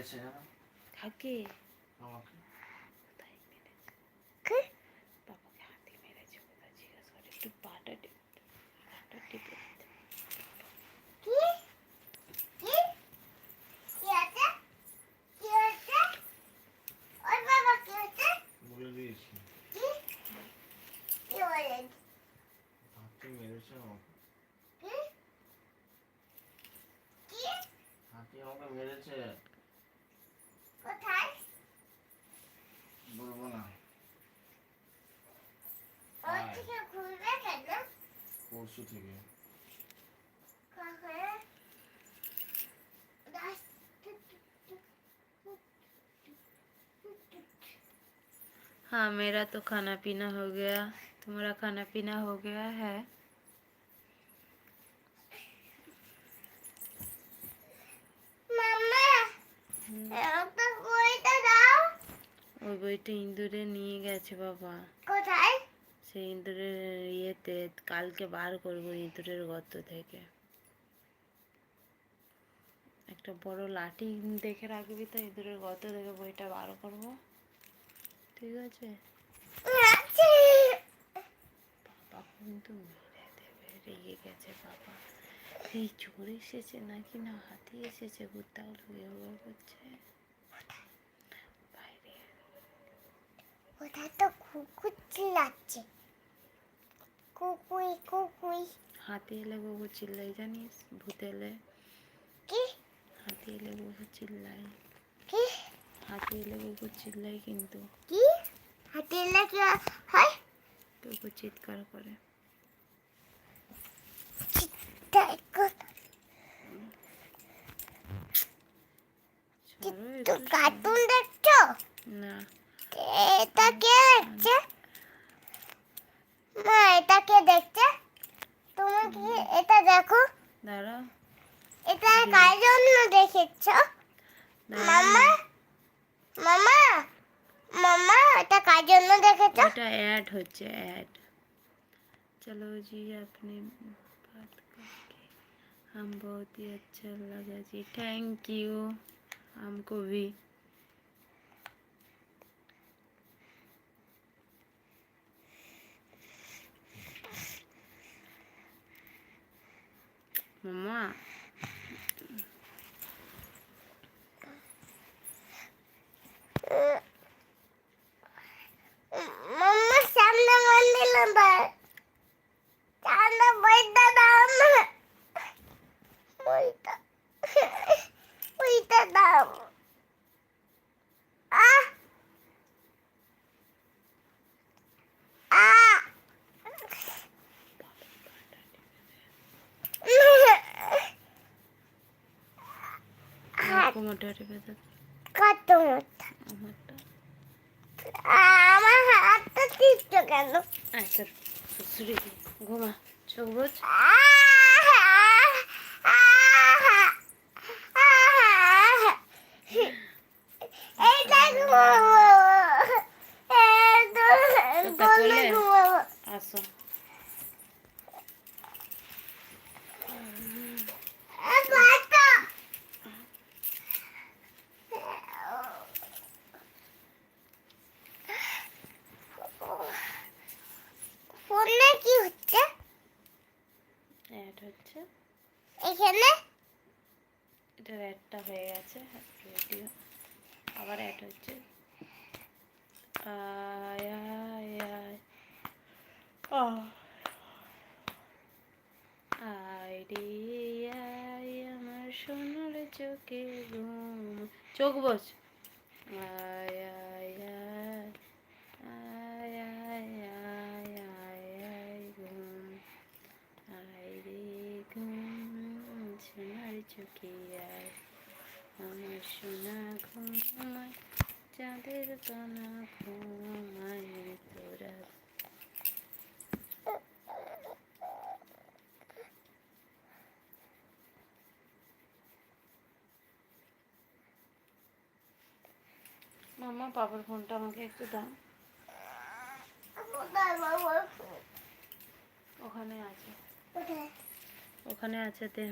মেরেছে জানো? কাকে? আমাকে। কোথায় মেরেছে? কে? বাবাকে হাতি মেরেছে কোথায় জিজ্ঞেস করে, একটু পাটা টিপে দিতে। কি কি কি আছে? কি আছে? ওই বাবা কি আছে? বলে দিয়েছি। কি কি বলে? হাতি মেরেছে আমাকে। কি কি হাতি আমাকে মেরেছে। কোথায়? বলবো না। ওর থেকে ঘুরবে কেন? পরশু থেকে। কখন? हाँ, मेरा तो खाना पीना हो गया। तुम्हारा खाना पीना हो गया है? মাম্মা একটা বইটা দাও। ওই বইটা ইন্দুরে নিয়ে গেছে বাবা। কোথায়? সেই ইঁদুরের ইয়েতে কালকে বার করবো ইঁদুরের গর্ত থেকে। একটা বড় লাঠি দেখে রাখবি তো, ইঁদুরের গর্ত থেকে বইটা বার করবো, ঠিক আছে? বাবা কিন্তু মেরে দেবে, রেগে গেছে বাবা। এই চোর এসেছে নাকি না হাতি এসেছে, কুত্তাগুলো ব্যবহার করছে বাইরে। কোথায় তো কুকুর চিল্লাচ্ছে, কুকুই কুকুই। হাতি এলে বাবু চিল্লাই জানিস? ভূত এলে কি হাতি এলে বাবু চিল্লাই। কি হাতি এলে কুকুর চিল্লাই কিন্তু, কি হাতিলে কি হয়? কুকুর চিৎকার করে। চলো তো একটু কার্টুন দেখছো? না, এটা কে দেখছে? মা এটা কে দেখছে? তুমি কি এটা দেখো? দাঁড়া এটা কার জন্য দেখেছো? মামা মামা মামা এটা কার জন্য দেখেছো? এটা ऐड হচ্ছে ऐड। चलो जी, अपने बात करके हम बहुत ही अच्छा लगा जी, थैंक यू। हमको भी। मम्मा মাম্মা সামনে মন্দির নাম্বার সামনে বইটা দাও না, বইটা বইটা দাও। আহ আহ কোমরটা টিপে দে। কত মোটা? আমারটা। আমার হাতটা টিপছো কেন? আচ্ছা শুরু ঘুমা, চোখ বুঝ। এইটা ঘুমাবো, করলে ঘুমাবো। আসো। ফোনে কি হচ্ছে? অ্যাড হচ্ছে এখানে এটা, অ্যাডটা হয়ে গেছে, ভিডিও আবার অ্যাড হচ্ছে। আয় আয় আয় আয় রে আয় আমার সোনার চোখে ঘুম, চোখ বস। আয় আয় আয় আয় আয় আয় আয় আয় ঘুম, আয় রে ঘুম সোনার চোখে আয় আমার সোনা ঘুমায়, চাঁদের কণা ঘুমায় রে তোরা। মামা পাপার ফোনটা আমাকে একটু দাও। ওখানে আছে, ওখানে আছে, দে।